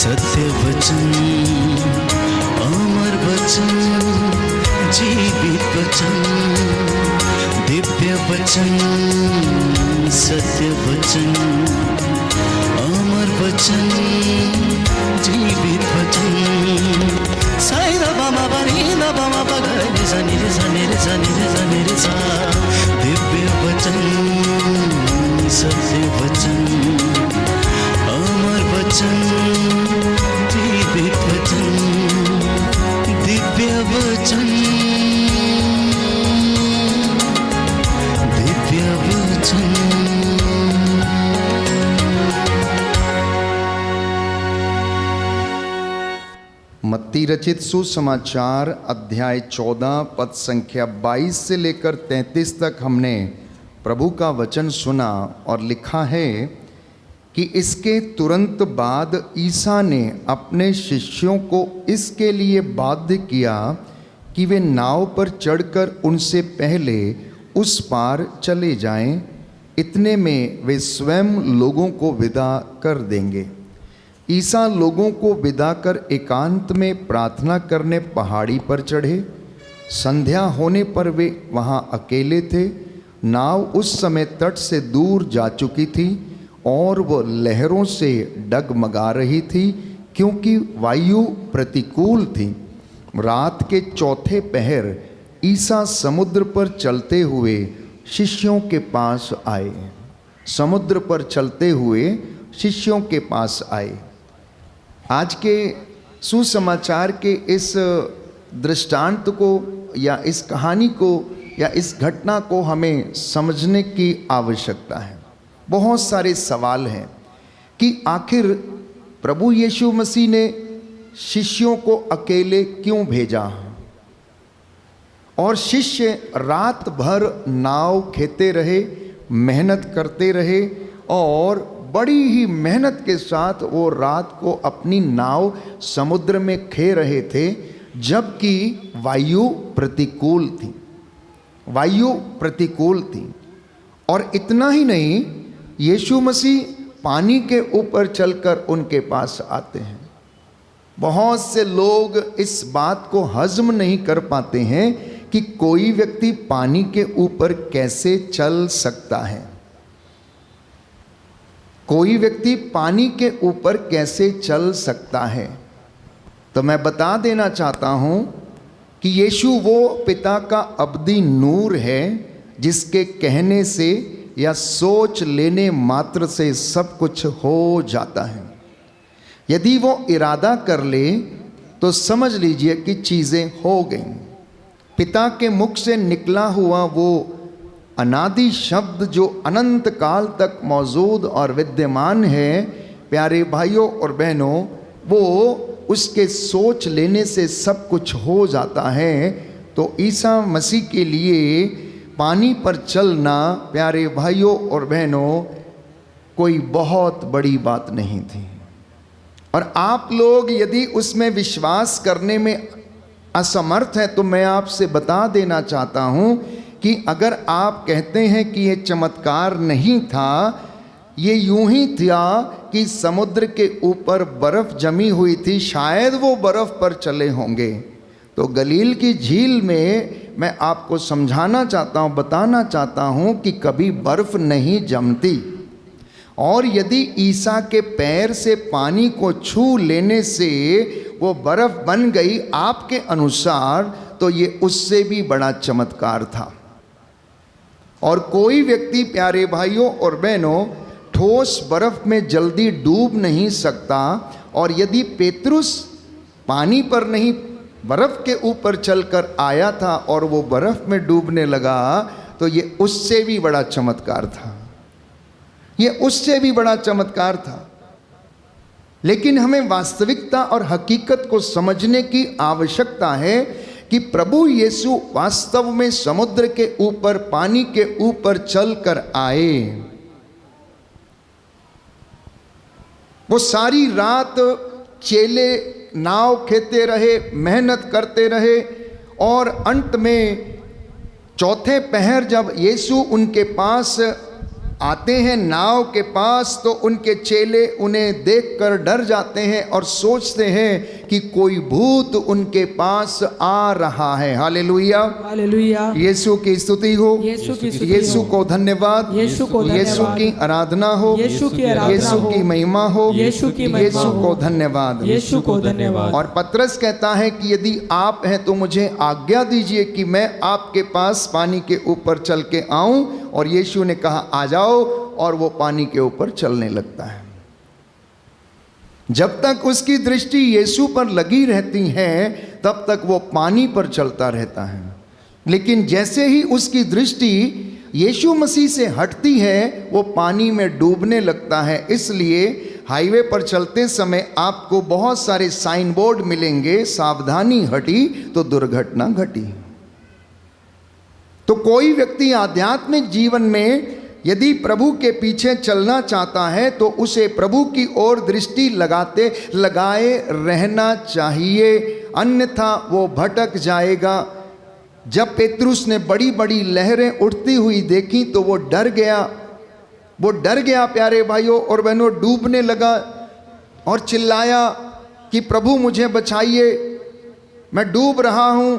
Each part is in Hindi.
सत्य वचन, अमर वचन, जीवित वचन, दिव्य वचन, सत्य वचन, अमर वचन, जीवित वचन। साई दा बामा बनी दा बामा बगरे रे सा नी रे सा नी रे सा नी रे सा नी रे सा। दिव्य वचन, सत्य वचन, अमर वचन, जीवित वचन, दिव्य वचन, दिव्य वचन। मत्ती रचित सुसमाचार अध्याय 14 पद संख्या 22 से लेकर 33 तक हमने प्रभु का वचन सुना और लिखा है कि इसके तुरंत बाद ईसा ने अपने शिष्यों को इसके लिए बाध्य किया कि वे नाव पर चढ़कर उनसे पहले उस पार चले जाएं। इतने में वे स्वयं लोगों को विदा कर देंगे। ईसा लोगों को विदा कर एकांत में प्रार्थना करने पहाड़ी पर चढ़े। संध्या होने पर वे वहाँ अकेले थे। नाव उस समय तट से दूर जा चुकी थी और वह लहरों से डगमगा रही थी, क्योंकि वायु प्रतिकूल थी। रात के चौथे पहर ईसा समुद्र पर चलते हुए शिष्यों के पास आए। समुद्र पर चलते हुए शिष्यों के पास आए। आज के सुसमाचार के इस दृष्टांत को या इस कहानी को या इस घटना को हमें समझने की आवश्यकता है। बहुत सारे सवाल हैं कि आखिर प्रभु यीशु मसीह ने शिष्यों को अकेले क्यों भेजा, और शिष्य रात भर नाव खेते रहे, मेहनत करते रहे और बड़ी ही मेहनत के साथ वो रात को अपनी नाव समुद्र में खे रहे थे, जबकि वायु प्रतिकूल थी। वायु प्रतिकूल थी। और इतना ही नहीं, यीशु मसीह पानी के ऊपर चलकर उनके पास आते हैं। बहुत से लोग इस बात को हजम नहीं कर पाते हैं कि कोई व्यक्ति पानी के ऊपर कैसे चल सकता है। कोई व्यक्ति पानी के ऊपर कैसे चल सकता है। तो मैं बता देना चाहता हूं कि यीशु वो पिता का अब्दी नूर है, जिसके कहने से या सोच लेने मात्र से सब कुछ हो जाता है। यदि वो इरादा कर ले तो समझ लीजिए कि चीज़ें हो गईं। पिता के मुख से निकला हुआ वो अनादि शब्द जो अनंत काल तक मौजूद और विद्यमान है, प्यारे भाइयों और बहनों, वो उसके सोच लेने से सब कुछ हो जाता है। तो ईसा मसीह के लिए पानी पर चलना, प्यारे भाइयों और बहनों, कोई बहुत बड़ी बात नहीं थी। और आप लोग यदि उसमें विश्वास करने में असमर्थ हैं तो मैं आपसे बता देना चाहता हूँ कि अगर आप कहते हैं कि ये चमत्कार नहीं था, ये यूं ही था कि समुद्र के ऊपर बर्फ़ जमी हुई थी, शायद वो बर्फ़ पर चले होंगे, तो गलील की झील में मैं आपको समझाना चाहता हूँ, बताना चाहता हूँ कि कभी बर्फ़ नहीं जमती। और यदि ईसा के पैर से पानी को छू लेने से वो बर्फ़ बन गई आपके अनुसार, तो ये उससे भी बड़ा चमत्कार था। और कोई व्यक्ति, प्यारे भाइयों और बहनों, ठोस बर्फ़ में जल्दी डूब नहीं सकता। और यदि पेतरुस पानी पर नहीं बर्फ़ के ऊपर चलकर आया था और वो बर्फ़ में डूबने लगा, तो ये उससे भी बड़ा चमत्कार था। ये उससे भी बड़ा चमत्कार था। लेकिन हमें वास्तविकता और हकीकत को समझने की आवश्यकता है कि प्रभु यीशु वास्तव में समुद्र के ऊपर, पानी के ऊपर चलकर आए। वो सारी रात चेले नाव खेते रहे, मेहनत करते रहे, और अंत में चौथे पहर जब यीशु उनके पास आते हैं नाव के पास तो उनके चेले उन्हें देखकर डर जाते हैं और सोचते हैं कि कोई भूत उनके पास आ रहा है। Hallelujah, hallelujah. यीशु की स्तुति हो, यीशु की स्तुति यीशु हो। को धन्यवाद, यीशु को धन्यवाद। यीशु की आराधना हो, यीशु की आराधना यीशु हो। की महिमा हो, यीशु की महिमा यीशु हो। को धन्यवाद। यीशु को धन्यवाद। और पतरस कहता है कि यदि आप हैं तो मुझे आज्ञा दीजिए कि मैं आपके पास पानी के ऊपर चल के आऊं। और यीशु ने कहा आ जाओ, और वो पानी के ऊपर चलने लगता है। जब तक उसकी दृष्टि यीशु पर लगी रहती है तब तक वो पानी पर चलता रहता है, लेकिन जैसे ही उसकी दृष्टि यीशु मसीह से हटती है वो पानी में डूबने लगता है। इसलिए हाईवे पर चलते समय आपको बहुत सारे साइन बोर्ड मिलेंगे, सावधानी हटी तो दुर्घटना घटी। तो कोई व्यक्ति आध्यात्मिक जीवन में यदि प्रभु के पीछे चलना चाहता है तो उसे प्रभु की ओर दृष्टि लगाए रहना चाहिए, अन्यथा वो भटक जाएगा। जब पेतरुस ने बड़ी बड़ी लहरें उठती हुई देखी तो वो डर गया प्यारे भाइयों और बहनों, डूबने लगा और चिल्लाया कि प्रभु मुझे बचाइए, मैं डूब रहा हूं।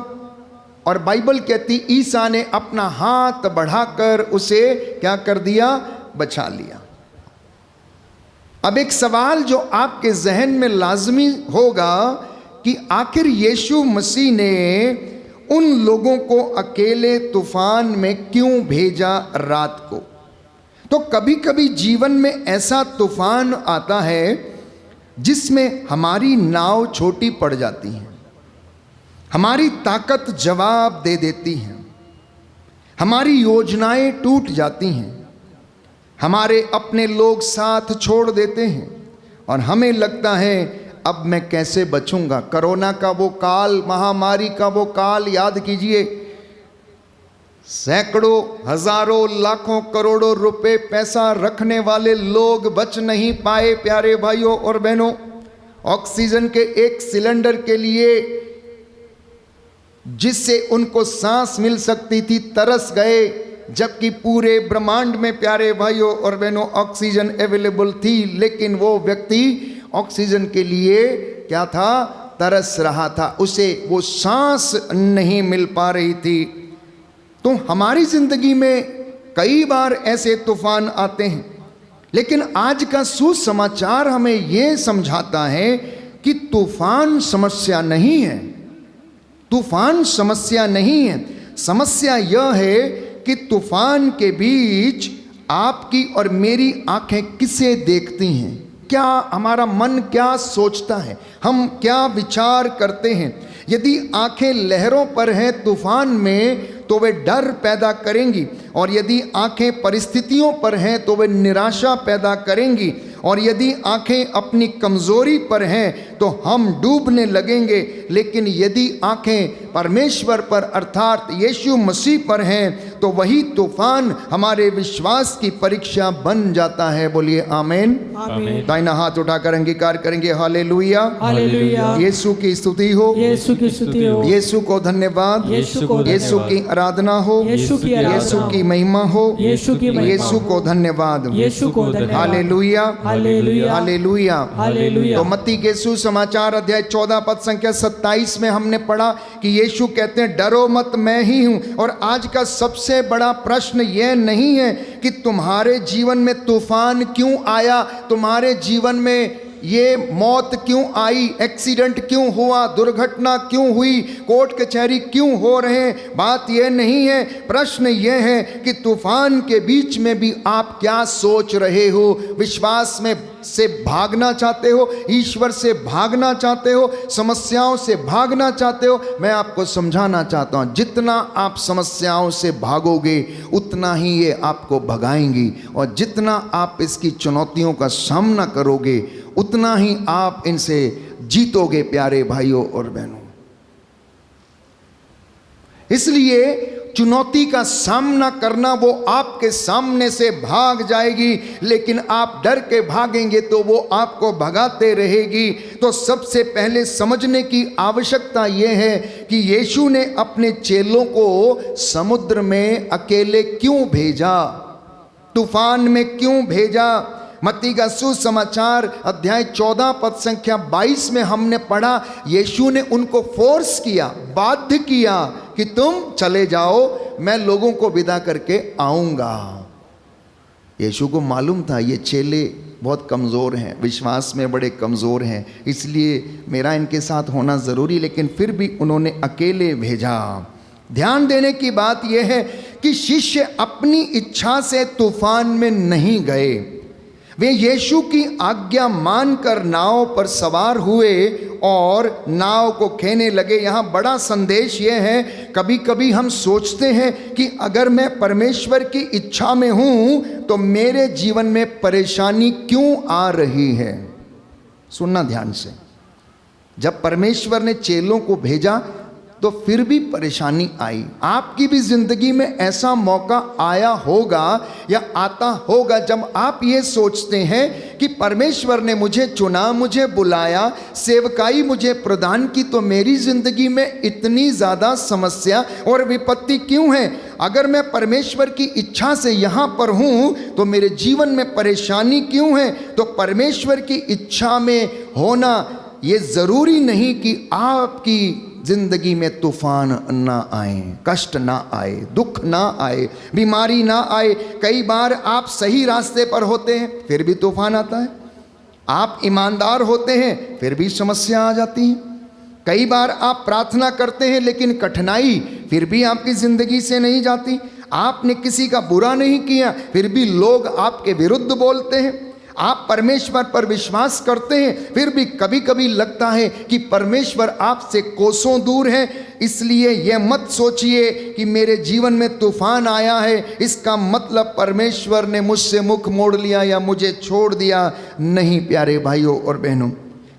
और बाइबल कहती ईसा ने अपना हाथ बढ़ाकर उसे क्या कर दिया, बचा लिया। अब एक सवाल जो आपके जहन में लाजमी होगा कि आखिर यीशु मसीह ने उन लोगों को अकेले तूफान में क्यों भेजा रात को। तो कभी कभी जीवन में ऐसा तूफान आता है जिसमें हमारी नाव छोटी पड़ जाती है, हमारी ताकत जवाब दे देती है, हमारी योजनाएं टूट जाती हैं, हमारे अपने लोग साथ छोड़ देते हैं और हमें लगता है अब मैं कैसे बचूंगा। कोरोना का वो काल, महामारी का वो काल याद कीजिए, सैकड़ों, हजारों, लाखों, करोड़ों रुपए पैसा रखने वाले लोग बच नहीं पाए प्यारे भाइयों और बहनों। ऑक्सीजन के एक सिलेंडर के लिए जिससे उनको सांस मिल सकती थी तरस गए, जबकि पूरे ब्रह्मांड में प्यारे भाइयों और बहनों ऑक्सीजन अवेलेबल थी, लेकिन वो व्यक्ति ऑक्सीजन के लिए क्या था, तरस रहा था, उसे वो सांस नहीं मिल पा रही थी। तो हमारी जिंदगी में कई बार ऐसे तूफान आते हैं, लेकिन आज का सुसमाचार हमें ये समझाता है कि तूफान समस्या नहीं है। तूफान समस्या नहीं है, समस्या यह है कि तूफान के बीच आपकी और मेरी आंखें किसे देखती हैं, क्या हमारा मन क्या सोचता है, हम क्या विचार करते हैं। यदि आंखें लहरों पर हैं तूफान में तो वे डर पैदा करेंगी, और यदि आंखें परिस्थितियों पर हैं तो वे निराशा पैदा करेंगी, और यदि आंखें अपनी कमजोरी पर हैं तो हम डूबने लगेंगे। लेकिन यदि आंखें परमेश्वर पर अर्थात यीशु मसीह पर हैं तो वही तूफान हमारे विश्वास की परीक्षा बन जाता है। बोलिए आमीन। आमीन। दाहिना हाथ उठाकर अंगीकार करेंगे, हालेलुया, हालेलुया। यीशु की स्तुति हो, यीशु की स्तुति हो, यीशु को धन्यवाद, यीशु को यीशु की आराधना हो, यीशु की आराधना यीशु हो, की महिमा हो, यीशु की महिमा यीशु को धन्यवाद, यीशु को धन्यवाद। Hallelujah, hallelujah. Hallelujah, hallelujah. तो मत्ती के सुसमाचार अध्याय 14 पद संख्या 27 में हमने पढ़ा कि यीशु कहते हैं डरो मत, मैं ही हूं। और आज का सबसे बड़ा प्रश्न यह नहीं है कि तुम्हारे जीवन में तूफान क्यों आया, तुम्हारे जीवन में ये मौत क्यों आई, एक्सीडेंट क्यों हुआ, दुर्घटना क्यों हुई, कोर्ट कचहरी क्यों हो रहे हैं। बात यह नहीं है, प्रश्न यह है कि तूफान के बीच में भी आप क्या सोच रहे हो। विश्वास में से भागना चाहते हो, ईश्वर से भागना चाहते हो, समस्याओं से भागना चाहते हो। मैं आपको समझाना चाहता हूं, जितना आप समस्याओं से भागोगे उतना ही ये आपको भगाएंगी, और जितना आप इसकी चुनौतियों का सामना करोगे उतना ही आप इनसे जीतोगे प्यारे भाइयों और बहनों। इसलिए चुनौती का सामना करना वो आपके सामने से भाग जाएगी, लेकिन आप डर के भागेंगे तो वो आपको भगाते रहेगी। तो सबसे पहले समझने की आवश्यकता यह है कि यीशु ने अपने चेलों को समुद्र में अकेले क्यों भेजा। तूफान में क्यों भेजा? मत्ती का सुसमाचार अध्याय 14 पद संख्या 22 में हमने पढ़ा, यीशु ने उनको फोर्स किया, बाध्य किया कि तुम चले जाओ, मैं लोगों को विदा करके आऊंगा। यीशु को मालूम था ये चेले बहुत कमज़ोर हैं, विश्वास में बड़े कमज़ोर हैं, इसलिए मेरा इनके साथ होना ज़रूरी, लेकिन फिर भी उन्होंने अकेले भेजा। ध्यान देने की बात यह है कि शिष्य अपनी इच्छा से तूफान में नहीं गए, वे यीशु की आज्ञा मानकर नाव पर सवार हुए और नाव को खेने लगे। यहाँ बड़ा संदेश यह है, कभी कभी हम सोचते हैं कि अगर मैं परमेश्वर की इच्छा में हूँ तो मेरे जीवन में परेशानी क्यों आ रही है। सुनना ध्यान से, जब परमेश्वर ने चेलों को भेजा तो फिर भी परेशानी आई। आपकी भी जिंदगी में ऐसा मौका आया होगा या आता होगा जब आप ये सोचते हैं कि परमेश्वर ने मुझे चुना, मुझे बुलाया, सेवकाई मुझे प्रदान की, तो मेरी जिंदगी में इतनी ज़्यादा समस्या और विपत्ति क्यों है? अगर मैं परमेश्वर की इच्छा से यहाँ पर हूँ तो मेरे जीवन में परेशानी क्यों है? तो परमेश्वर की इच्छा में होना ये ज़रूरी नहीं कि आपकी जिंदगी में तूफान ना आए, कष्ट ना आए, दुख ना आए, बीमारी ना आए। कई बार आप सही रास्ते पर होते हैं फिर भी तूफान आता है, आप ईमानदार होते हैं फिर भी समस्या आ जाती है। कई बार आप प्रार्थना करते हैं लेकिन कठिनाई फिर भी आपकी ज़िंदगी से नहीं जाती। आपने किसी का बुरा नहीं किया फिर भी लोग आपके विरुद्ध बोलते हैं। आप परमेश्वर पर विश्वास करते हैं फिर भी कभी कभी लगता है कि परमेश्वर आपसे कोसों दूर है। इसलिए यह मत सोचिए कि मेरे जीवन में तूफान आया है इसका मतलब परमेश्वर ने मुझसे मुख मोड़ लिया या मुझे छोड़ दिया। नहीं प्यारे भाइयों और बहनों,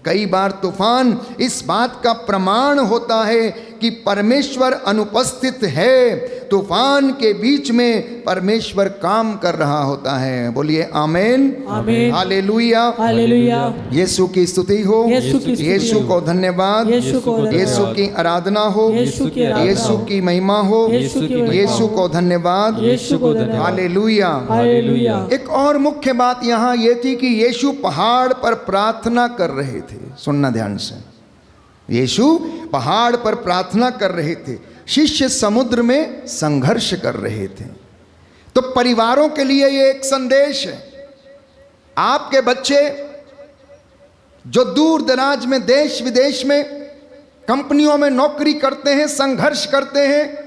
कई बार तूफान इस बात का प्रमाण होता है कि परमेश्वर अनुपस्थित है। तूफान के बीच में परमेश्वर काम कर रहा होता है। बोलिए आमेन, आमेन, हालेलुया, हालेलुया। यीशु की स्तुति हो, यीशु की स्तुति यीशु हो, को धन्यवाद, यीशु को धन्यवाद, यीशु की आराधना हो, यीशु की आराधना यीशु हो, की महिमा हो, यीशु की महिमा यीशु हो, को धन्यवाद, यीशु को धन्यवाद, हालेलुया, हालेलुया। एक और मुख्य बात यहाँ ये थी कि यीशु पहाड़ पर प्रार्थना कर रहे थे। सुनना ध्यान से, यीशु पहाड़ पर प्रार्थना कर रहे थे, शिष्य समुद्र में संघर्ष कर रहे थे। तो परिवारों के लिए ये एक संदेश है। आपके बच्चे जो दूर दराज में, देश विदेश में, कंपनियों में नौकरी करते हैं, संघर्ष करते हैं,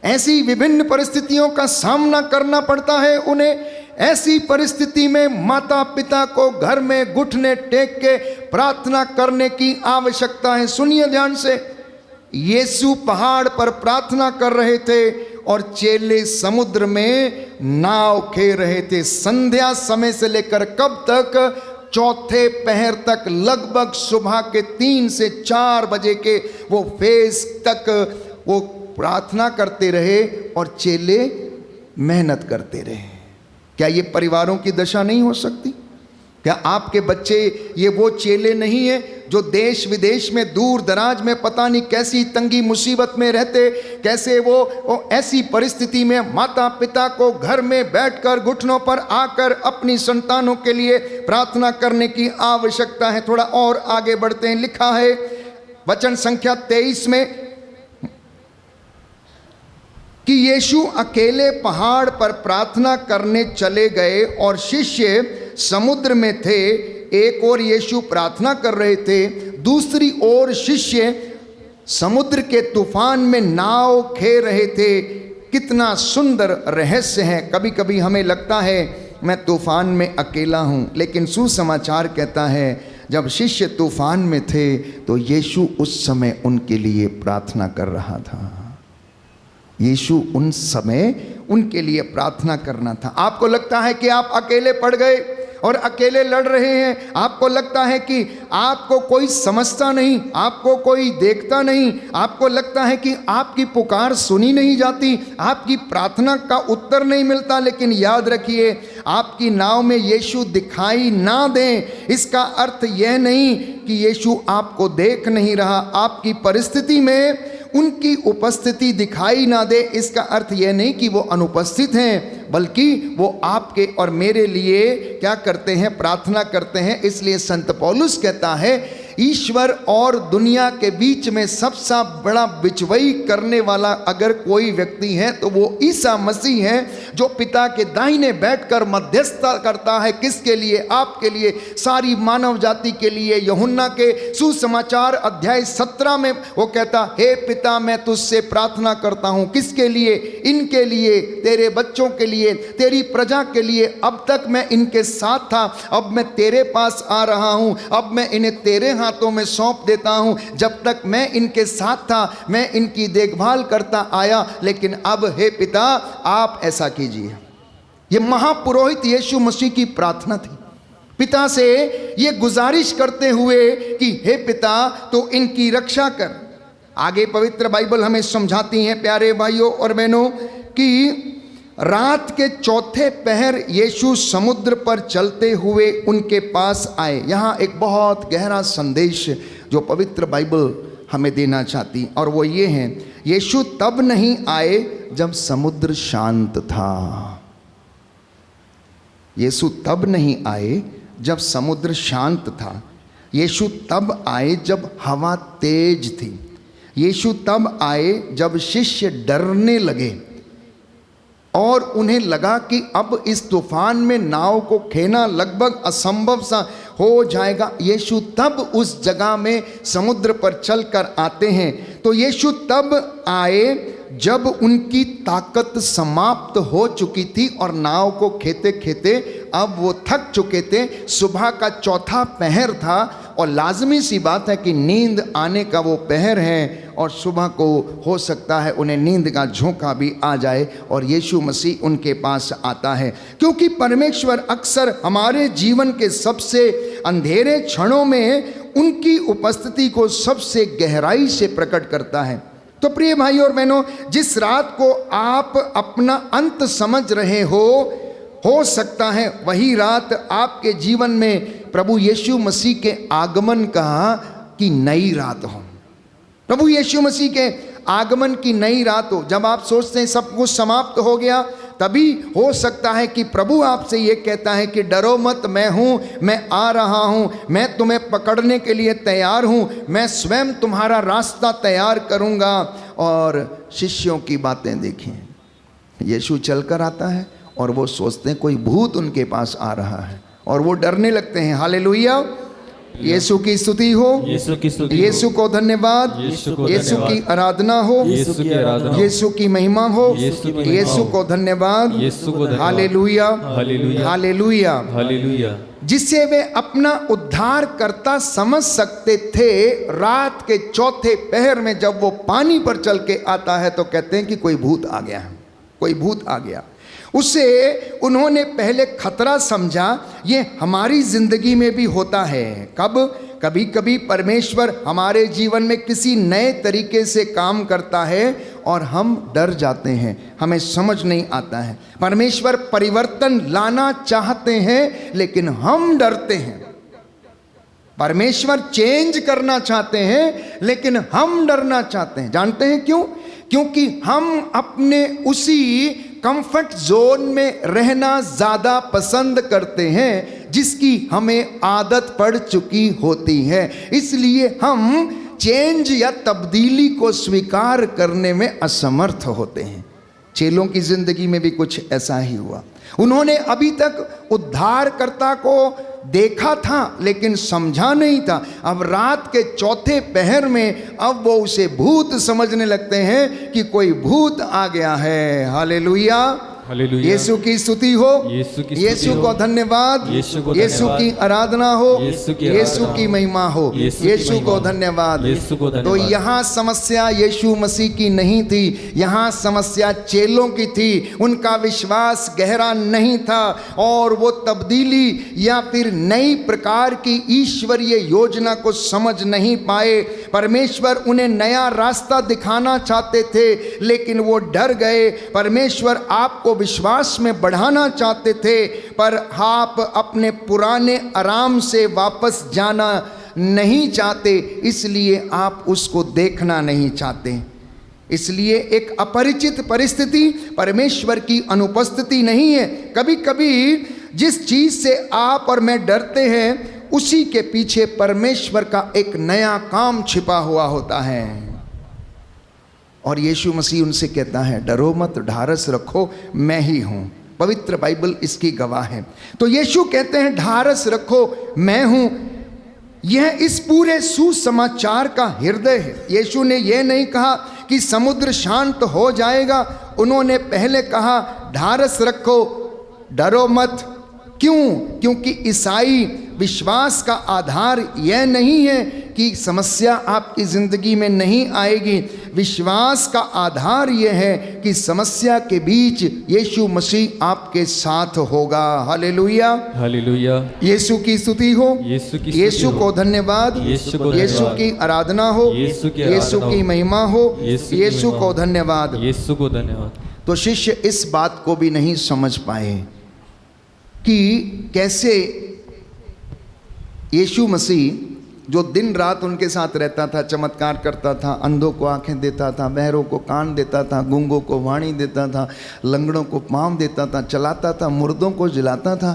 ऐसी विभिन्न परिस्थितियों का सामना करना पड़ता है उन्हें। ऐसी परिस्थिति में माता पिता को घर में घुटने टेक के प्रार्थना करने की आवश्यकता है। सुनिए ध्यान से, यीशु पहाड़ पर प्रार्थना कर रहे थे और चेले समुद्र में नाव खेल रहे थे। संध्या समय से लेकर कब तक? चौथे पहर तक, लगभग सुबह के 3 से 4 बजे के वो फेज तक वो प्रार्थना करते रहे और चेले मेहनत करते रहे। क्या ये परिवारों की दशा नहीं हो सकती? क्या आपके बच्चे ये वो चेले नहीं हैं जो देश विदेश में, दूर दराज में पता नहीं कैसी तंगी मुसीबत में रहते, कैसे वो ऐसी परिस्थिति में माता पिता को घर में बैठकर घुटनों पर आकर अपनी संतानों के लिए प्रार्थना करने की आवश्यकता है। थोड़ा और आगे बढ़ते हैं, लिखा है वचन संख्या 23 में कि यीशु अकेले पहाड़ पर प्रार्थना करने चले गए और शिष्य समुद्र में थे। एक ओर यीशु प्रार्थना कर रहे थे, दूसरी ओर शिष्य समुद्र के तूफान में नाव खेल रहे थे। कितना सुंदर रहस्य है। कभी कभी हमें लगता है मैं तूफान में अकेला हूँ, लेकिन सुसमाचार कहता है जब शिष्य तूफान में थे तो यीशु उस समय उनके लिए प्रार्थना कर रहा था। यीशु उन समय उनके लिए प्रार्थना करना था। आपको लगता है कि आप अकेले पड़ गए और अकेले लड़ रहे हैं, आपको लगता है कि आपको कोई समझता नहीं, आपको कोई देखता नहीं, आपको लगता है कि आपकी पुकार सुनी नहीं जाती, आपकी प्रार्थना का उत्तर नहीं मिलता। लेकिन याद रखिए, आपकी नाव में यीशु दिखाई ना दें इसका अर्थ यह नहीं कि यीशु आपको देख नहीं रहा। आपकी परिस्थिति में उनकी उपस्थिति दिखाई ना दे इसका अर्थ यह नहीं कि वो अनुपस्थित हैं। बल्कि वो आपके और मेरे लिए क्या करते हैं, प्रार्थना करते हैं। इसलिए संत पौलुस कहता है ईश्वर और दुनिया के बीच में सबसे बड़ा बिचवई करने वाला अगर कोई व्यक्ति है तो वो ईसा मसीह है, जो पिता के दाहिने बैठकर मध्यस्थता करता है। किसके लिए? आपके लिए, सारी मानव जाति के लिए। यूहन्ना के सुसमाचार अध्याय 17 में वो कहता, हे पिता मैं तुझसे प्रार्थना करता हूँ। किसके लिए? इनके लिए, तेरे बच्चों के लिए, तेरी प्रजा के लिए। अब तक मैं इनके साथ था, अब मैं तेरे पास आ रहा हूँ, अब मैं इन्हें तेरे हाथों में सौंप देता हूं। जब तक मैं इनके साथ था मैं इनकी देखभाल करता आया, लेकिन अब हे पिता आप ऐसा कीजिए। यह महापुरोहित यीशु मसीह की प्रार्थना थी, पिता से ये गुजारिश करते हुए कि हे पिता तो इनकी रक्षा कर। आगे पवित्र बाइबल हमें समझाती है प्यारे भाइयों और बहनों कि रात के चौथे पहर यीशु समुद्र पर चलते हुए उनके पास आए। यहाँ एक बहुत गहरा संदेश जो पवित्र बाइबल हमें देना चाहती, और वो ये है, यीशु तब नहीं आए जब समुद्र शांत था। यीशु तब नहीं आए जब समुद्र शांत था। यीशु तब आए जब हवा तेज थी। यीशु तब आए जब शिष्य डरने लगे और उन्हें लगा कि अब इस तूफान में नाव को खेना लगभग असंभव सा हो जाएगा। यीशु तब उस जगह में समुद्र पर चलकर आते हैं। तो यीशु तब आए जब उनकी ताकत समाप्त हो चुकी थी और नाव को खेते खेते अब वो थक चुके थे। सुबह का चौथा पहर था और लाजमी सी बात है कि नींद आने का वो पहर है और सुबह को हो सकता है उन्हें नींद का झोंका भी आ जाए और यीशु मसीह उनके पास आता है। क्योंकि परमेश्वर अक्सर हमारे जीवन के सबसे अंधेरे क्षणों में उनकी उपस्थिति को सबसे गहराई से प्रकट करता है। तो प्रिय भाइयों और बहनों, जिस रात को आप अपना अंत समझ रहे हो सकता है वही रात आपके जीवन में प्रभु यीशु मसीह के आगमन का की नई रात हो। प्रभु यीशु मसीह के आगमन की नई रात हो। जब आप सोचते हैं सब कुछ समाप्त हो गया, तभी हो सकता है कि प्रभु आपसे ये कहता है कि डरो मत, मैं हूँ, मैं आ रहा हूँ, मैं तुम्हें पकड़ने के लिए तैयार हूँ, मैं स्वयं तुम्हारा रास्ता तैयार करूँगा। और शिष्यों की बातें देखिए, यीशु चलकर आता है और वो सोचते हैं कोई भूत उनके पास आ रहा है और वो डरने लगते हैं। हालेलुया, यीशु की स्तुति हो, यीशु को धन्यवाद, यीशु की आराधना हो, यीशु की महिमा हो, यीशु को धन्यवाद। Hallelujah, hallelujah, hallelujah. जिसे वे अपना उद्धार करता समझ सकते थे, रात के चौथे पहर में जब वो पानी पर चल के आता है तो कहते हैं कि कोई भूत आ गया है, कोई भूत आ गया। उसे उन्होंने पहले खतरा समझा। ये हमारी जिंदगी में भी होता है। कब? कभी कभी परमेश्वर हमारे जीवन में किसी नए तरीके से काम करता है और हम डर जाते हैं, हमें समझ नहीं आता है। परमेश्वर परिवर्तन लाना चाहते हैं लेकिन हम डरते हैं। परमेश्वर चेंज करना चाहते हैं लेकिन हम डरना चाहते हैं। जानते हैं क्यों? क्योंकि हम अपने उसी कंफर्ट जोन में रहना ज़्यादा पसंद करते हैं जिसकी हमें आदत पड़ चुकी होती है। इसलिए हम चेंज या तब्दीली को स्वीकार करने में असमर्थ होते हैं। चेलों की जिंदगी में भी कुछ ऐसा ही हुआ। उन्होंने अभी तक उद्धारकर्ता को देखा था लेकिन समझा नहीं था। अब रात के चौथे पहर में अब वो उसे भूत समझने लगते हैं कि कोई भूत आ गया है। हालेलुया, यीशु की स्तुति हो, यीशु को धन्यवाद, यीशु की आराधना हो, यीशु की महिमा हो, यीशु को धन्यवाद। तो यहाँ समस्या यीशु मसीह की नहीं थी, यहाँ समस्या चेलों की थी। उनका विश्वास गहरा नहीं था और वो तब्दीली या फिर नई प्रकार की ईश्वरीय योजना को समझ नहीं पाए। परमेश्वर उन्हें नया रास्ता दिखाना चाहते थे लेकिन वो डर गए। परमेश्वर आपको विश्वास में बढ़ाना चाहते थे पर आप अपने पुराने आराम से वापस जाना नहीं चाहते, इसलिए आप उसको देखना नहीं चाहते। इसलिए एक अपरिचित परिस्थिति परमेश्वर की अनुपस्थिति नहीं है। कभी कभी जिस चीज से आप और मैं डरते हैं उसी के पीछे परमेश्वर का एक नया काम छिपा हुआ होता है। और यीशु मसीह उनसे कहता है डरो मत, ढारस रखो, मैं ही हूं। पवित्र बाइबल इसकी गवाह है। तो यीशु कहते हैं ढारस रखो, मैं हूं। यह इस पूरे सुसमाचार का हृदय है। यीशु ने यह नहीं कहा कि समुद्र शांत हो जाएगा, उन्होंने पहले कहा ढारस रखो, डरो मत। क्यों? क्योंकि ईसाई विश्वास का आधार यह नहीं है कि समस्या आपकी जिंदगी में नहीं आएगी। विश्वास का आधार यह है कि समस्या के बीच यीशु मसीह आपके साथ होगा। Hallelujah, hallelujah. यीशु की स्तुति हो, यीशु को धन्यवाद, यीशु की आराधना हो, यीशु की महिमा हो, यीशु को धन्यवाद, यीशु को धन्यवाद। तो शिष्य इस बात को भी नहीं समझ पाए कि कैसे यीशु मसीह जो दिन रात उनके साथ रहता था, चमत्कार करता था, अंधों को आंखें देता था, बहरों को कान देता था, गूंगों को वाणी देता था, लंगड़ों को पाँव देता था, चलाता था, मुर्दों को जिलाता था,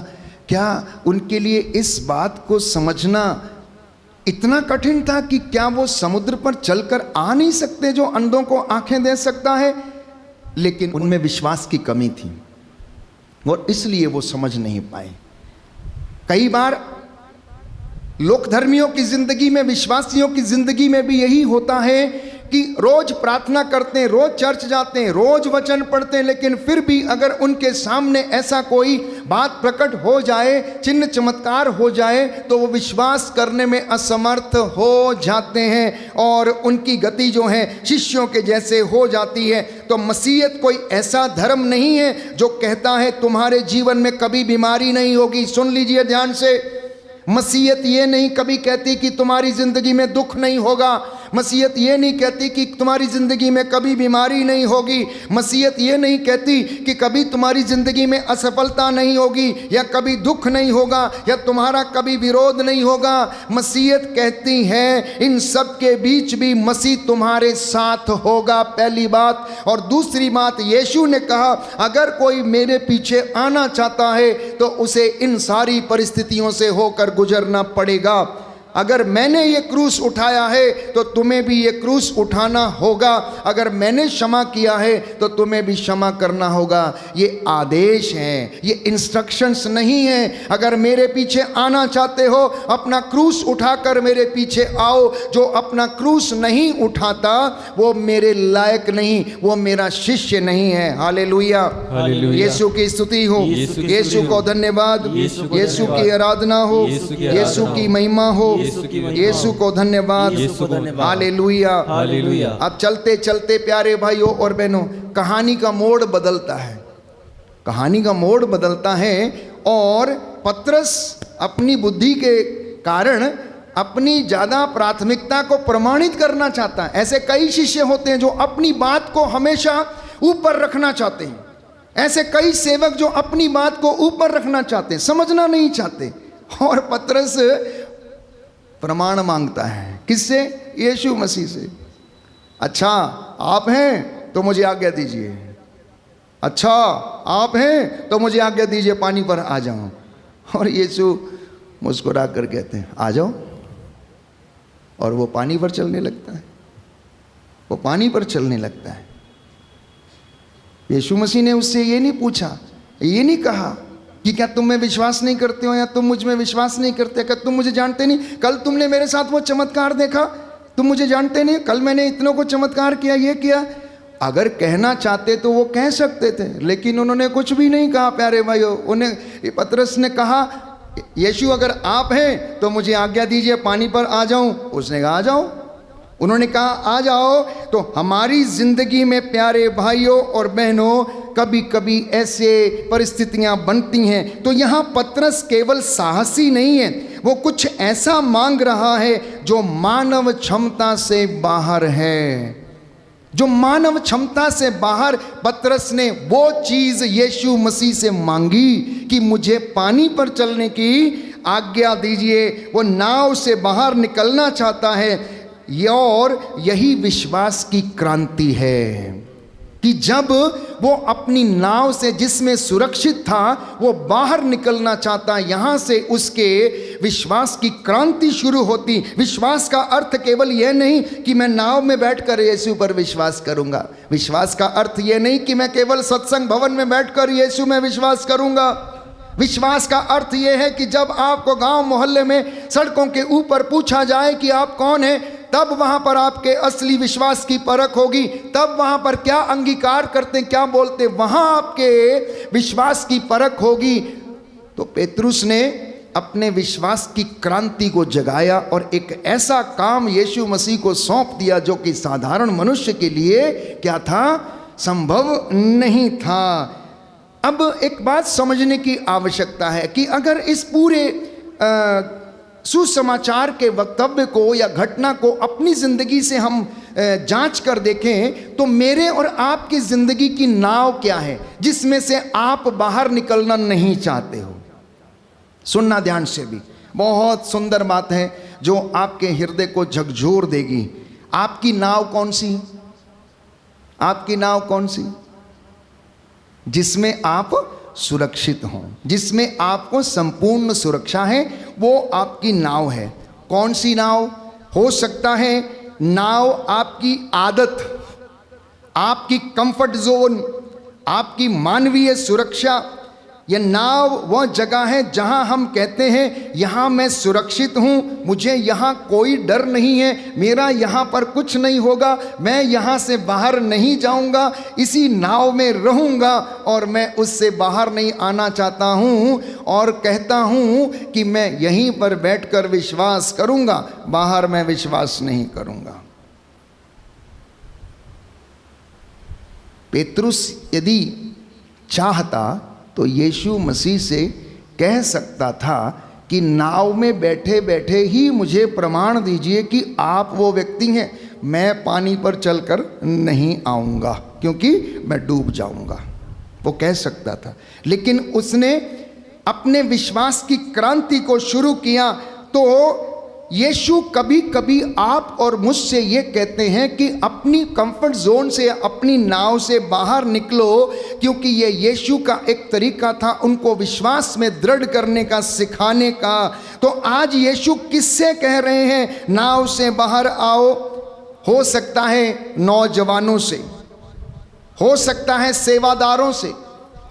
क्या उनके लिए इस बात को समझना इतना कठिन था कि क्या वो समुद्र पर चलकर आ नहीं सकते जो अंधों को आंखें दे सकता है? लेकिन उनमें विश्वास की कमी थी और इसलिए वो समझ नहीं पाए। कई बार लोक धर्मियों की जिंदगी में, विश्वासियों की जिंदगी में भी यही होता है कि रोज प्रार्थना करते हैं, रोज चर्च जाते हैं, रोज वचन पढ़ते हैं, लेकिन फिर भी अगर उनके सामने ऐसा कोई बात प्रकट हो जाए, चिन्ह चमत्कार हो जाए, तो वो विश्वास करने में असमर्थ हो जाते हैं और उनकी गति जो है शिष्यों के जैसे हो जाती है। तो मसीहत कोई ऐसा धर्म नहीं है जो कहता है तुम्हारे जीवन में कभी बीमारी नहीं होगी। सुन लीजिए ध्यान से, मसीहत ये नहीं कभी कहती कि तुम्हारी जिंदगी में दुख नहीं होगा। मसीहत ये नहीं कहती कि तुम्हारी ज़िंदगी में कभी बीमारी नहीं होगी। मसीहत ये नहीं कहती कि कभी तुम्हारी ज़िंदगी में असफलता नहीं होगी या कभी दुख नहीं होगा या तुम्हारा कभी विरोध नहीं होगा। मसीहत कहती है इन सब के बीच भी मसीह तुम्हारे साथ होगा, पहली बात। और दूसरी बात, यीशु ने कहा अगर कोई मेरे पीछे आना चाहता है तो उसे इन सारी परिस्थितियों से होकर गुजरना पड़ेगा। अगर मैंने ये क्रूस उठाया है तो तुम्हें भी ये क्रूस उठाना होगा। अगर मैंने क्षमा किया है तो तुम्हें भी क्षमा करना होगा। ये आदेश हैं, ये इंस्ट्रक्शंस नहीं हैं। अगर मेरे पीछे आना चाहते हो अपना क्रूस उठाकर मेरे पीछे आओ। जो अपना क्रूस नहीं उठाता वो मेरे लायक नहीं, वो मेरा शिष्य नहीं है। हालेलुया, यीशु की स्तुति हो, यीशु को धन्यवाद, यीशु की आराधना हो, यीशु की महिमा हो, यीशु को धन्यवाद। Hallelujah, hallelujah. अब चलते चलते प्यारे भाइयों और बहनों, कहानी का मोड़ बदलता है, कहानी का मोड़ बदलता है और पतरस अपनी बुद्धि के कारण अपनी ज्यादा प्राथमिकता को प्रमाणित करना चाहता है। ऐसे कई शिष्य होते हैं जो अपनी बात को हमेशा ऊपर रखना चाहते हैं। ऐसे कई सेवक जो अपनी बात को ऊपर रखना चाहते हैं, समझना नहीं चाहते। और पतरस प्रमाण मांगता है, किससे? यीशु मसीह से। अच्छा आप हैं तो मुझे आज्ञा दीजिए, अच्छा आप हैं तो मुझे आज्ञा दीजिए, पानी पर आ जाऊं। और यीशु मुस्कुरा कर कहते हैं आ जाओ, और वो पानी पर चलने लगता है, वो पानी पर चलने लगता है। यीशु मसीह ने उससे ये नहीं पूछा, ये नहीं कहा कि क्या तुम में विश्वास नहीं करते हो या तुम मुझ में विश्वास नहीं करते, क्या तुम मुझे जानते नहीं? कल तुमने मेरे साथ वो चमत्कार देखा, तुम मुझे जानते नहीं? कल मैंने इतनों को चमत्कार किया, ये किया। अगर कहना चाहते तो वो कह सकते थे, लेकिन उन्होंने कुछ भी नहीं कहा। प्यारे भाइयों, उन्हें पतरस ने कहा यीशु अगर आप हैं तो मुझे आज्ञा दीजिए, पानी पर आ जाऊं। उसने कहा आ जाओ। उन्होंने कहा आ जाओ। तो हमारी जिंदगी में प्यारे भाइयों और बहनों कभी कभी ऐसे परिस्थितियां बनती हैं। तो यहाँ पतरस केवल साहसी नहीं है, वो कुछ ऐसा मांग रहा है जो मानव क्षमता से बाहर है, जो मानव क्षमता से बाहर। पतरस ने वो चीज़ यीशु मसीह से मांगी कि मुझे पानी पर चलने की आज्ञा दीजिए। वो नाव से बाहर निकलना चाहता है। और यही विश्वास की क्रांति है कि जब वो अपनी नाव से जिसमें सुरक्षित था वो बाहर निकलना चाहता, यहाँ से उसके विश्वास की क्रांति शुरू होती। विश्वास का अर्थ केवल यह नहीं कि मैं नाव में बैठकर यीशु पर विश्वास करूंगा। विश्वास का अर्थ यह नहीं कि मैं केवल सत्संग भवन में बैठकर यीशु में विश्वास करूंगा। विश्वास का अर्थ यह है कि जब आपको गांव मोहल्ले में सड़कों के ऊपर पूछा जाए कि आप कौन हैं, तब वहां पर आपके असली विश्वास की परख होगी। तब वहां पर क्या अंगीकार करते, क्या बोलते, वहां आपके विश्वास की परख होगी। तो पेतरुस ने अपने विश्वास की क्रांति को जगाया और एक ऐसा काम यीशु मसीह को सौंप दिया जो कि साधारण मनुष्य के लिए क्या था, संभव नहीं था। अब एक बात समझने की आवश्यकता है कि अगर इस पूरे सुसमाचार के वक्तव्य को या घटना को अपनी जिंदगी से हम जांच कर देखें तो मेरे और आपकी जिंदगी की नाव क्या है जिसमें से आप बाहर निकलना नहीं चाहते हो। सुनना ध्यान से भी, बहुत सुंदर बात है जो आपके हृदय को झकझोर देगी। आपकी नाव कौन सी? आपकी नाव कौन सी? जिसमें आप सुरक्षित हों, जिसमें आपको संपूर्ण सुरक्षा है, वो आपकी नाव है। कौन सी नाव? हो सकता है नाव आपकी आदत, आपकी कंफर्ट जोन, आपकी मानवीय सुरक्षा। यह नाव वह जगह है जहां हम कहते हैं यहां मैं सुरक्षित हूं, मुझे यहां कोई डर नहीं है, मेरा यहां पर कुछ नहीं होगा, मैं यहां से बाहर नहीं जाऊंगा, इसी नाव में रहूंगा और मैं उससे बाहर नहीं आना चाहता हूं और कहता हूं कि मैं यहीं पर बैठकर विश्वास करूंगा, बाहर मैं विश्वास नहीं करूंगा। पेतरुस यदि चाहता तो यीशु मसीह से कह सकता था कि नाव में बैठे बैठे ही मुझे प्रमाण दीजिए कि आप वो व्यक्ति हैं, मैं पानी पर चलकर नहीं आऊँगा क्योंकि मैं डूब जाऊँगा। वो कह सकता था, लेकिन उसने अपने विश्वास की क्रांति को शुरू किया। तो यीशु कभी कभी आप और मुझसे ये कहते हैं कि अपनी कंफर्ट जोन से, अपनी नाव से बाहर निकलो, क्योंकि ये यीशु का एक तरीका था उनको विश्वास में दृढ़ करने का, सिखाने का। तो आज यीशु किससे कह रहे हैं नाव से बाहर आओ? हो सकता है नौजवानों से, हो सकता है सेवादारों से,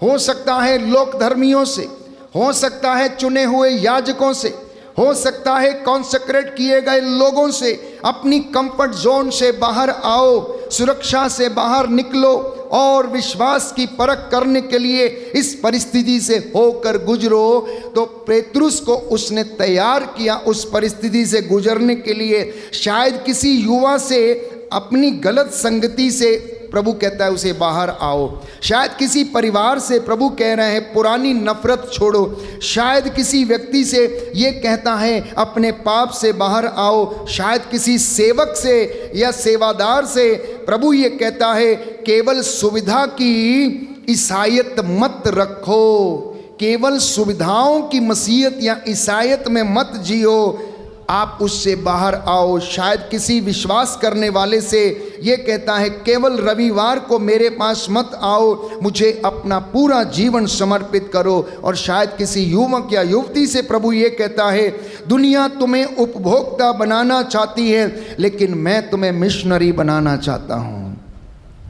हो सकता है लोक धर्मियों से, हो सकता है चुने हुए याजकों से, हो सकता है कॉन्सेक्रेट किए गए लोगों से। अपनी कंफर्ट जोन से बाहर आओ, सुरक्षा से बाहर निकलो और विश्वास की परख करने के लिए इस परिस्थिति से होकर गुजरो। तो पेतरुस को उसने तैयार किया उस परिस्थिति से गुजरने के लिए। शायद किसी युवा से, अपनी गलत संगति से प्रभु कहता है उसे बाहर आओ। शायद किसी परिवार से प्रभु कह रहे हैं पुरानी नफरत छोड़ो। शायद किसी व्यक्ति से ये कहता है अपने पाप से बाहर आओ। शायद किसी सेवक से या सेवादार से प्रभु ये कहता है केवल सुविधा की ईसाईयत मत रखो, केवल सुविधाओं की मसीहत या ईसाईयत में मत जियो, आप उससे बाहर आओ। शायद किसी विश्वास करने वाले से ये कहता है केवल रविवार को मेरे पास मत आओ, मुझे अपना पूरा जीवन समर्पित करो। और शायद किसी युवक या युवती से प्रभु ये कहता है दुनिया तुम्हें उपभोक्ता बनाना चाहती है, लेकिन मैं तुम्हें मिशनरी बनाना चाहता हूँ।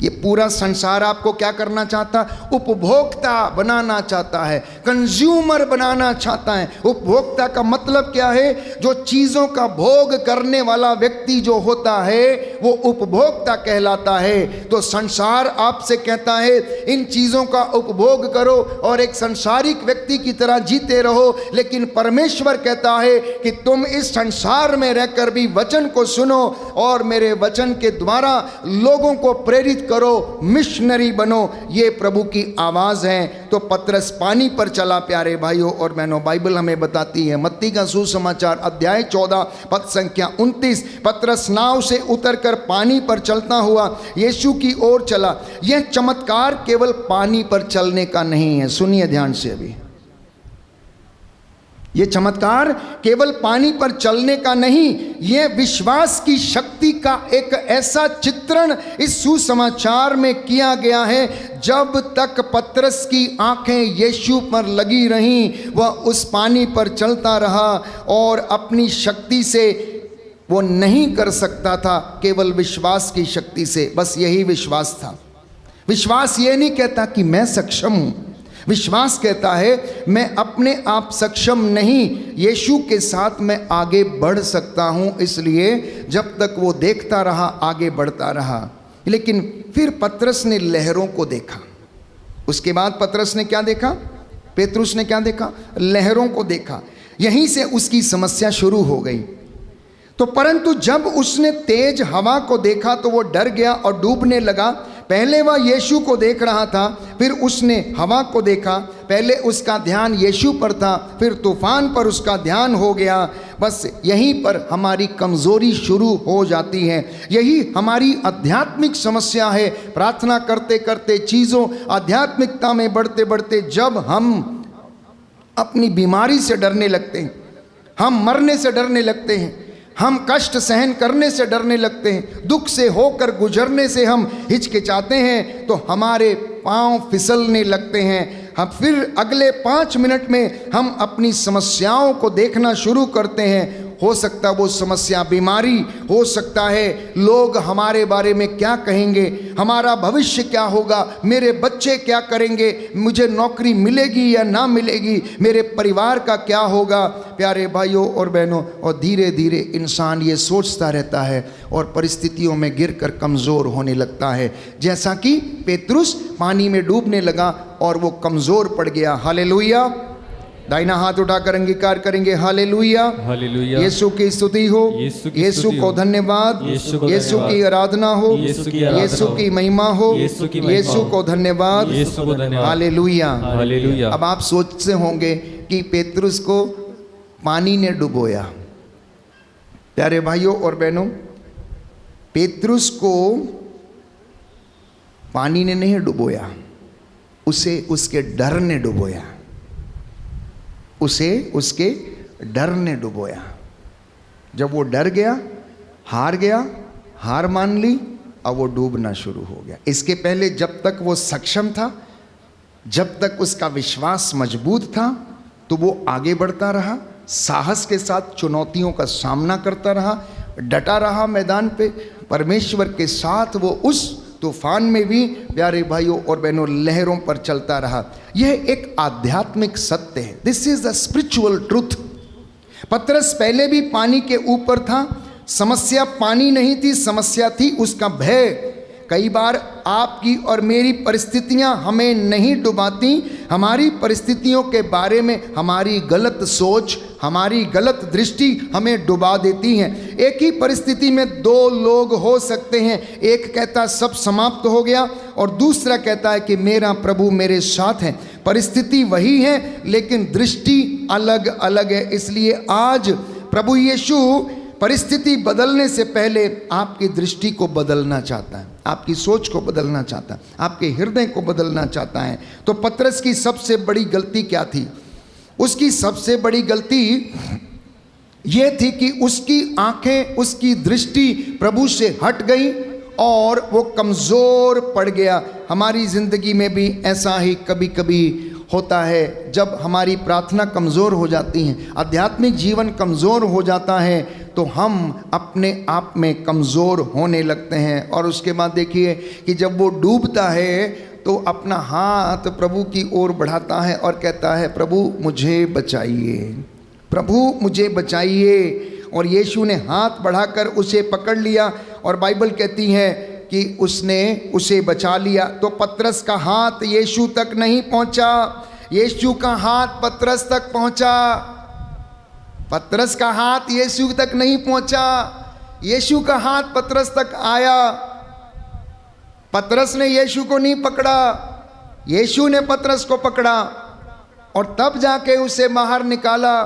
ये पूरा संसार आपको क्या करना चाहता? उपभोक्ता बनाना चाहता है, कंज्यूमर बनाना चाहता है। उपभोक्ता का मतलब क्या है? जो चीज़ों का भोग करने वाला व्यक्ति जो होता है वो उपभोक्ता कहलाता है। तो संसार आपसे कहता है इन चीज़ों का उपभोग करो और एक संसारिक व्यक्ति की तरह जीते रहो, लेकिन परमेश्वर कहता है कि तुम इस संसार में रहकर भी वचन को सुनो और मेरे वचन के द्वारा लोगों को प्रेरित करो, मिशनरी बनो। ये प्रभु की आवाज़ है। तो पतरस पानी पर चला प्यारे भाइयों और बहनों। बाइबल हमें बताती है मत्ती का सुसमाचार अध्याय 14 पद संख्या 29, पतरस नाव से उतरकर पानी पर चलता हुआ यीशु की ओर चला। यह चमत्कार केवल पानी पर चलने का नहीं है, सुनिए ध्यान से। अभी ये चमत्कार केवल पानी पर चलने का नहीं, ये विश्वास की शक्ति का एक ऐसा चित्रण इस सुसमाचार में किया गया है। जब तक पतरस की आंखें यीशु पर लगी रहीं, वह उस पानी पर चलता रहा और अपनी शक्ति से वो नहीं कर सकता था, केवल विश्वास की शक्ति से। बस यही विश्वास था। विश्वास ये नहीं कहता कि मैं सक्षम हूँ, विश्वास कहता है मैं अपने आप सक्षम नहीं, यीशु के साथ मैं आगे बढ़ सकता हूँ। इसलिए जब तक वो देखता रहा, आगे बढ़ता रहा। लेकिन फिर पतरस ने लहरों को देखा। उसके बाद पतरस ने क्या देखा? पेतरुस ने क्या देखा? लहरों को देखा। यहीं से उसकी समस्या शुरू हो गई। तो परंतु जब उसने तेज हवा को देखा तो वो डर गया और डूबने लगा। पहले वह यीशु को देख रहा था, फिर उसने हवा को देखा। पहले उसका ध्यान यीशु पर था, फिर तूफान पर उसका ध्यान हो गया। बस यहीं पर हमारी कमज़ोरी शुरू हो जाती है। यही हमारी आध्यात्मिक समस्या है। प्रार्थना करते करते, चीज़ों आध्यात्मिकता में बढ़ते बढ़ते जब हम अपनी बीमारी से डरने लगते हैं, हम मरने से डरने लगते हैं, हम कष्ट सहन करने से डरने लगते हैं, दुख से होकर गुजरने से हम हिचकिचाते हैं, तो हमारे पांव फिसलने लगते हैं। हम फिर अगले 5 मिनट में हम अपनी समस्याओं को देखना शुरू करते हैं। हो सकता है वो समस्या बीमारी, हो सकता है लोग हमारे बारे में क्या कहेंगे, हमारा भविष्य क्या होगा, मेरे बच्चे क्या करेंगे, मुझे नौकरी मिलेगी या ना मिलेगी, मेरे परिवार का क्या होगा। प्यारे भाइयों और बहनों, और धीरे धीरे इंसान ये सोचता रहता है और परिस्थितियों में गिरकर कमज़ोर होने लगता है। जैसा कि पेतरुस पानी में डूबने लगा और वो कमज़ोर पड़ गया। हालेलुया। दाहिना हाथ उठाकर अंगीकार करेंगे। Hallelujah, hallelujah. यीशु की स्तुति हो, यीशु को धन्यवाद, यीशु की आराधना हो, यीशु की महिमा हो, यीशु को धन्यवाद, हालेलुया, हालेलुया। अब आप सोचते होंगे कि पेतरुस को पानी ने डुबोया। प्यारे भाइयों और बहनों, पेतरुस को पानी ने नहीं डुबोया, उसे उसके डर ने डुबोया। उसे उसके डर ने डुबोया। जब वो डर गया, हार मान ली, अब वो डूबना शुरू हो गया। इसके पहले जब तक वो सक्षम था, जब तक उसका विश्वास मजबूत था, तो वो आगे बढ़ता रहा, साहस के साथ चुनौतियों का सामना करता रहा, डटा रहा मैदान पे। परमेश्वर के साथ वो उस तूफान में भी, प्यारे भाइयों और बहनों, लहरों पर चलता रहा। यह एक आध्यात्मिक सत्य है। This is the spiritual truth. पतरस पहले भी पानी के ऊपर था। समस्या पानी नहीं थी, समस्या थी उसका भय। कई बार आपकी और मेरी परिस्थितियां हमें नहीं डुबाती, हमारी परिस्थितियों के बारे में हमारी गलत सोच, हमारी गलत दृष्टि हमें डुबा देती हैं। एक ही परिस्थिति में 2 लोग हो सकते हैं। एक कहता सब समाप्त हो गया और दूसरा कहता है कि मेरा प्रभु मेरे साथ है। परिस्थिति वही है लेकिन दृष्टि अलग अलग है। इसलिए आज प्रभु यीशु परिस्थिति बदलने से पहले आपकी दृष्टि को बदलना चाहता है, आपकी सोच को बदलना चाहता है, आपके हृदय को बदलना चाहता है। तो पतरस की सबसे बड़ी गलती क्या थी? उसकी सबसे बड़ी गलती ये थी कि उसकी आंखें, उसकी दृष्टि प्रभु से हट गई और वो कमज़ोर पड़ गया। हमारी ज़िंदगी में भी ऐसा ही कभी कभी होता है। जब हमारी प्रार्थना कमज़ोर हो जाती है, आध्यात्मिक जीवन कमज़ोर हो जाता है, तो हम अपने आप में कमज़ोर होने लगते हैं। और उसके बाद देखिए कि जब वो डूबता है तो अपना हाथ प्रभु की ओर बढ़ाता है और कहता है, प्रभु मुझे बचाइए, प्रभु मुझे बचाइए। और यीशु ने हाथ बढ़ाकर उसे पकड़ लिया और बाइबल कहती है कि उसने उसे बचा लिया। तो पतरस का हाथ यीशु तक नहीं पहुंचा, यीशु का हाथ पतरस तक पहुंचा। पतरस का हाथ यीशु तक नहीं पहुंचा, यीशु का हाथ पतरस तक आया। पतरस ने यीशु को नहीं पकड़ा, यीशु ने पतरस को पकड़ा और तब जाके उसे बाहर निकाला।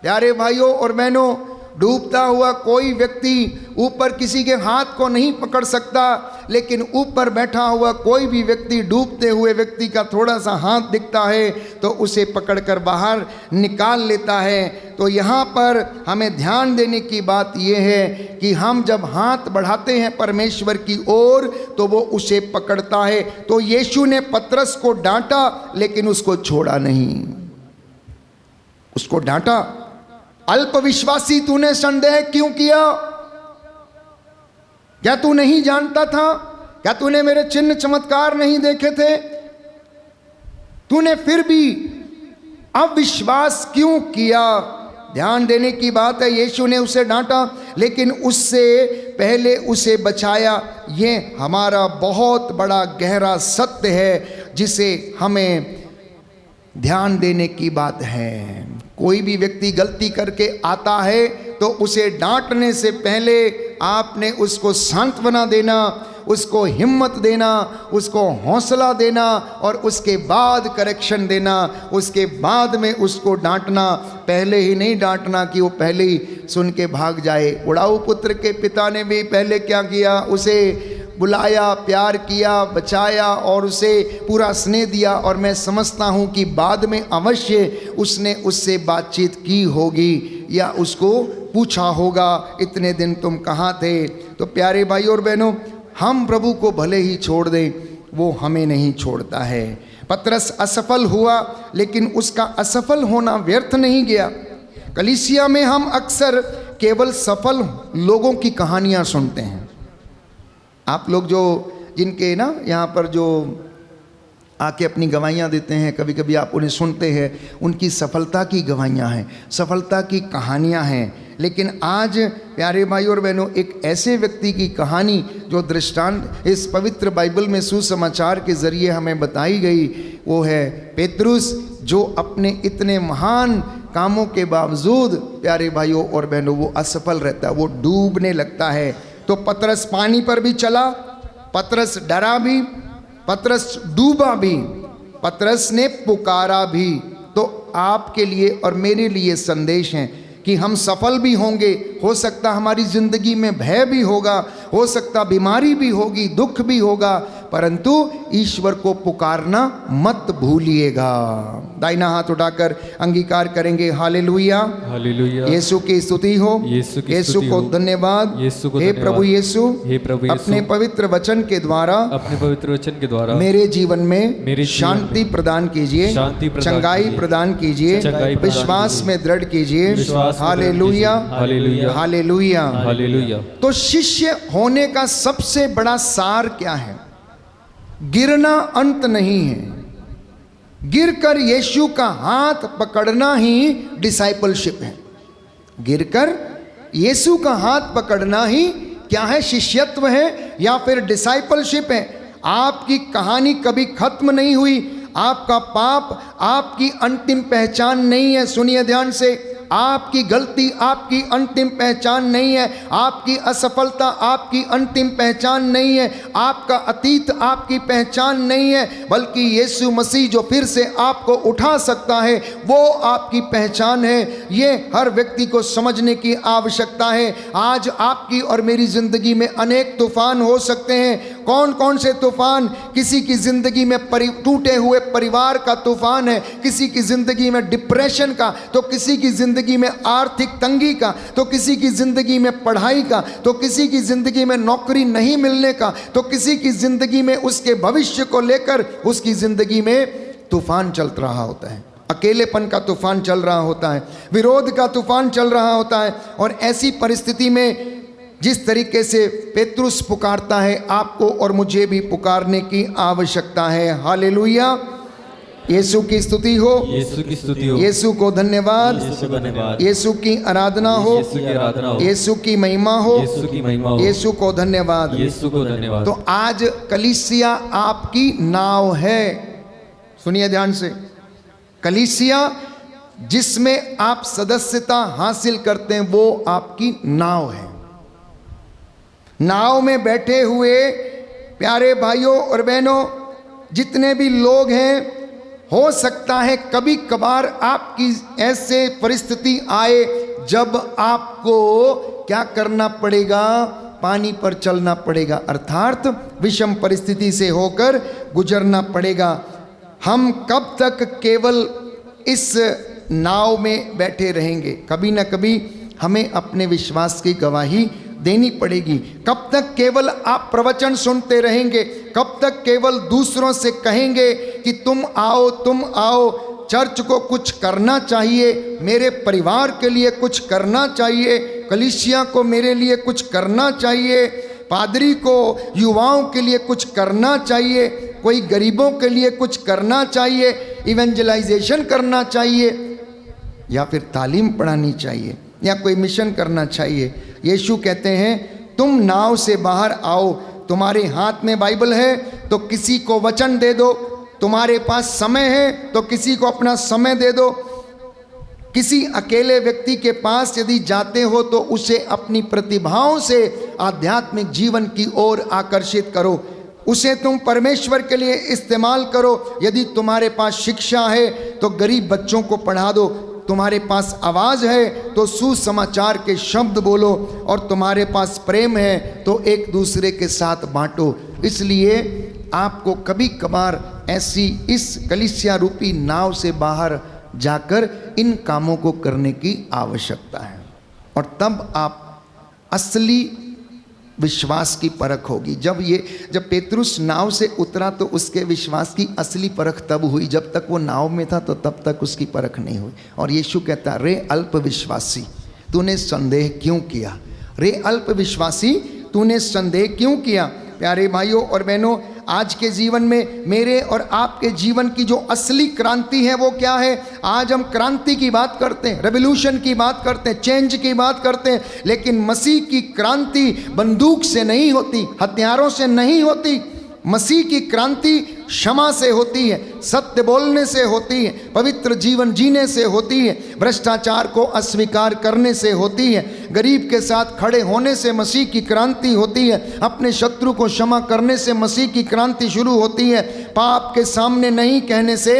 प्यारे भाइयों और बहनों, डूबता हुआ कोई व्यक्ति ऊपर किसी के हाथ को नहीं पकड़ सकता, लेकिन ऊपर बैठा हुआ कोई भी व्यक्ति, डूबते हुए व्यक्ति का थोड़ा सा हाथ दिखता है तो उसे पकड़कर बाहर निकाल लेता है। तो यहाँ पर हमें ध्यान देने की बात यह है कि हम जब हाथ बढ़ाते हैं परमेश्वर की ओर तो वो उसे पकड़ता है। तो यीशु ने पतरस को डांटा लेकिन उसको छोड़ा नहीं, उसको डांटा। अल्पविश्वासी, तूने संदेह क्यों किया? क्या तू नहीं जानता था? क्या तूने मेरे चिन्ह चमत्कार नहीं देखे थे? तूने फिर भी अविश्वास क्यों किया? ध्यान देने की बात है, यीशु ने उसे डांटा लेकिन उससे पहले उसे बचाया। ये हमारा बहुत बड़ा गहरा सत्य है जिसे हमें ध्यान देने की बात है। कोई भी व्यक्ति गलती करके आता है तो उसे डांटने से पहले आपने उसको सांत्वना देना, उसको हिम्मत देना, उसको हौसला देना और उसके बाद करेक्शन देना। उसके बाद में उसको डांटना, पहले ही नहीं डांटना कि वो पहले ही सुन के भाग जाए। उड़ाऊ पुत्र के पिता ने भी पहले क्या किया? उसे बुलाया, प्यार किया, बचाया और उसे पूरा स्नेह दिया। और मैं समझता हूँ कि बाद में अवश्य उसने उससे बातचीत की होगी या उसको पूछा होगा, इतने दिन तुम कहाँ थे? तो प्यारे भाई और बहनों, हम प्रभु को भले ही छोड़ दें, वो हमें नहीं छोड़ता है। पतरस असफल हुआ लेकिन उसका असफल होना व्यर्थ नहीं गया। कलीसिया में हम अक्सर केवल सफल लोगों की कहानियाँ सुनते हैं। आप लोग जो जिनके ना यहाँ पर जो आके अपनी गवाहियाँ देते हैं, कभी कभी आप उन्हें सुनते हैं, उनकी सफलता की गवाहियाँ हैं, सफलता की कहानियाँ हैं। लेकिन आज प्यारे भाई और बहनों, एक ऐसे व्यक्ति की कहानी जो दृष्टांत इस पवित्र बाइबल में सुसमाचार के ज़रिए हमें बताई गई, वो है पेतरुस, जो अपने इतने महान कामों के बावजूद प्यारे भाइयों और बहनों वो असफल रहता है, वो डूबने लगता है। तो पतरस पानी पर भी चला, पतरस डरा भी, पतरस डूबा भी, पतरस ने पुकारा भी। तो आपके लिए और मेरे लिए संदेश है कि हम सफल भी होंगे, हो सकता हमारी ज़िंदगी में भय भी होगा, हो सकता बीमारी भी होगी, दुख भी होगा, परंतु ईश्वर को पुकारना मत भूलिएगा। दाहिना हाथ उठाकर अंगीकार करेंगे, हालेलुया, हालेलुया। यीशु की स्तुति हो, यीशु को धन्यवाद। हे प्रभु यीशु, अपने पवित्र वचन के द्वारा, अपने पवित्र वचन के द्वारा मेरे जीवन में शांति प्रदान कीजिए, चंगाई प्रदान कीजिए, विश्वास में दृढ़ कीजिए। Hallelujah, hallelujah, hallelujah, hallelujah. तो शिष्य होने का सबसे बड़ा सार क्या है? गिरना अंत नहीं है, गिरकर यीशु का हाथ पकड़ना ही डिसाइपलशिप है। गिरकर यीशु का हाथ पकड़ना ही क्या है? शिष्यत्व है या फिर डिसाइपलशिप है। आपकी कहानी कभी खत्म नहीं हुई, आपका पाप आपकी अंतिम पहचान नहीं है। सुनिए ध्यान से, आपकी गलती आपकी अंतिम पहचान नहीं है, आपकी असफलता आपकी अंतिम पहचान नहीं है, आपका अतीत आपकी पहचान नहीं है, बल्कि यीशु मसीह जो फिर से आपको उठा सकता है वो आपकी पहचान है। ये हर व्यक्ति को समझने की आवश्यकता है। आज आपकी और मेरी ज़िंदगी में अनेक तूफान हो सकते हैं। कौन कौन से तूफान? किसी की ज़िंदगी में टूटे हुए परिवार का तूफान है, किसी की ज़िंदगी में डिप्रेशन का, तो किसी की ज़िंदगी में आर्थिक तंगी का, तो किसी की ज़िंदगी में पढ़ाई का, तो किसी की ज़िंदगी में नौकरी नहीं मिलने का, तो किसी की ज़िंदगी में उसके भविष्य को लेकर उसकी ज़िंदगी में तूफान चल रहा होता है। अकेलेपन का तूफान चल रहा होता है, विरोध का तूफान चल रहा होता है। और ऐसी परिस्थिति में जिस तरीके से पेतरुस पुकारता है, आपको और मुझे भी पुकारने की आवश्यकता है। हालेलुया, यीशु की स्तुति हो, यीशु की स्तुति हो, यीशु को धन्यवाद, यीशु को धन्यवाद, यीशु की आराधना हो, यीशु की आराधना हो, यीशु की महिमा हो, यीशु की महिमा हो, यीशु को धन्यवाद, यीशु को धन्यवाद। तो आज कलीसिया आपकी नाव है। सुनिए ध्यान से, कलीसिया जिसमें आप सदस्यता हासिल करते हैं वो आपकी नाव है। नाव में बैठे हुए प्यारे भाइयों और बहनों, जितने भी लोग हैं, हो सकता है कभी कभार आपकी ऐसे परिस्थिति आए जब आपको क्या करना पड़ेगा, पानी पर चलना पड़ेगा, अर्थात विषम परिस्थिति से होकर गुजरना पड़ेगा। हम कब तक केवल इस नाव में बैठे रहेंगे? कभी ना कभी हमें अपने विश्वास की गवाही देनी पड़ेगी। कब तक केवल आप प्रवचन सुनते रहेंगे? कब तक केवल दूसरों से कहेंगे कि तुम आओ, चर्च को कुछ करना चाहिए, मेरे परिवार के लिए कुछ करना चाहिए, कलीसिया को मेरे लिए कुछ करना चाहिए, पादरी को युवाओं के लिए कुछ करना चाहिए, कोई गरीबों के लिए कुछ करना चाहिए, इवेंजलाइजेशन करना चाहिए, या फिर तालीम पढ़ानी चाहिए, या कोई मिशन करना चाहिए? यीशु कहते हैं तुम नाव से बाहर आओ। तुम्हारे हाथ में बाइबल है तो किसी को वचन दे दो, तुम्हारे पास समय है तो किसी को अपना समय दे दो। किसी अकेले व्यक्ति के पास यदि जाते हो तो उसे अपनी प्रतिभाओं से आध्यात्मिक जीवन की ओर आकर्षित करो, उसे तुम परमेश्वर के लिए इस्तेमाल करो। यदि तुम्हारे पास शिक्षा है तो गरीब बच्चों को पढ़ा दो, तुम्हारे पास आवाज़ है तो सुसमाचार के शब्द बोलो, और तुम्हारे पास प्रेम है तो एक दूसरे के साथ बांटो। इसलिए आपको कभी कभार ऐसी इस कलीसिया रूपी नाव से बाहर जाकर इन कामों को करने की आवश्यकता है, और तब आप असली विश्वास की परख होगी। जब पेतरुस नाव से उतरा तो उसके विश्वास की असली परख तब हुई, जब तक वो नाव में था तो तब तक उसकी परख नहीं हुई। और यीशु कहता, रे अल्प विश्वासी तूने संदेह क्यों किया? रे अल्प विश्वासी तूने संदेह क्यों किया? प्यारे भाइयों और बहनों, आज के जीवन में मेरे और आपके जीवन की जो असली क्रांति है वो क्या है? आज हम क्रांति की बात करते हैं, रेवोल्यूशन की बात करते हैं, चेंज की बात करते हैं, लेकिन मसीह की क्रांति बंदूक से नहीं होती, हथियारों से नहीं होती। मसीह की क्रांति क्षमा से होती है, सत्य बोलने से होती है, पवित्र जीवन जीने से होती है, भ्रष्टाचार को अस्वीकार करने से होती है, गरीब के साथ खड़े होने से मसीह की क्रांति होती है, अपने शत्रु को क्षमा करने से मसीह की क्रांति शुरू होती है, पाप के सामने नहीं कहने से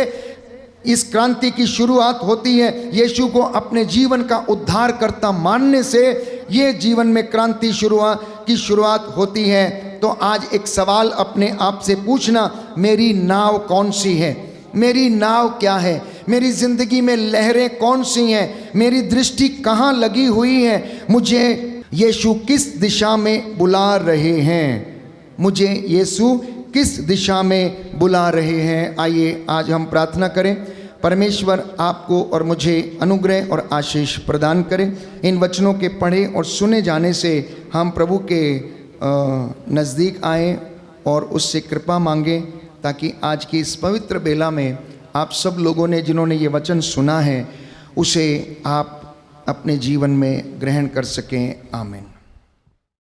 इस क्रांति की शुरुआत होती है, यीशु को अपने जीवन का उद्धारकर्ता मानने से ये जीवन में क्रांति की शुरुआत होती है। तो आज एक सवाल अपने आप से पूछना, मेरी नाव कौन सी है? मेरी नाव क्या है? मेरी ज़िंदगी में लहरें कौन सी हैं? मेरी दृष्टि कहाँ लगी हुई है? मुझे यीशु किस दिशा में बुला रहे हैं? मुझे यीशु किस दिशा में बुला रहे हैं? आइए आज हम प्रार्थना करें। परमेश्वर आपको और मुझे अनुग्रह और आशीष प्रदान करें। इन वचनों के पढ़े और सुने जाने से हम प्रभु के नज़दीक आएँ और उससे कृपा मांगें, ताकि आज की इस पवित्र बेला में आप सब लोगों ने जिन्होंने ये वचन सुना है उसे आप अपने जीवन में ग्रहण कर सकें। आमीन।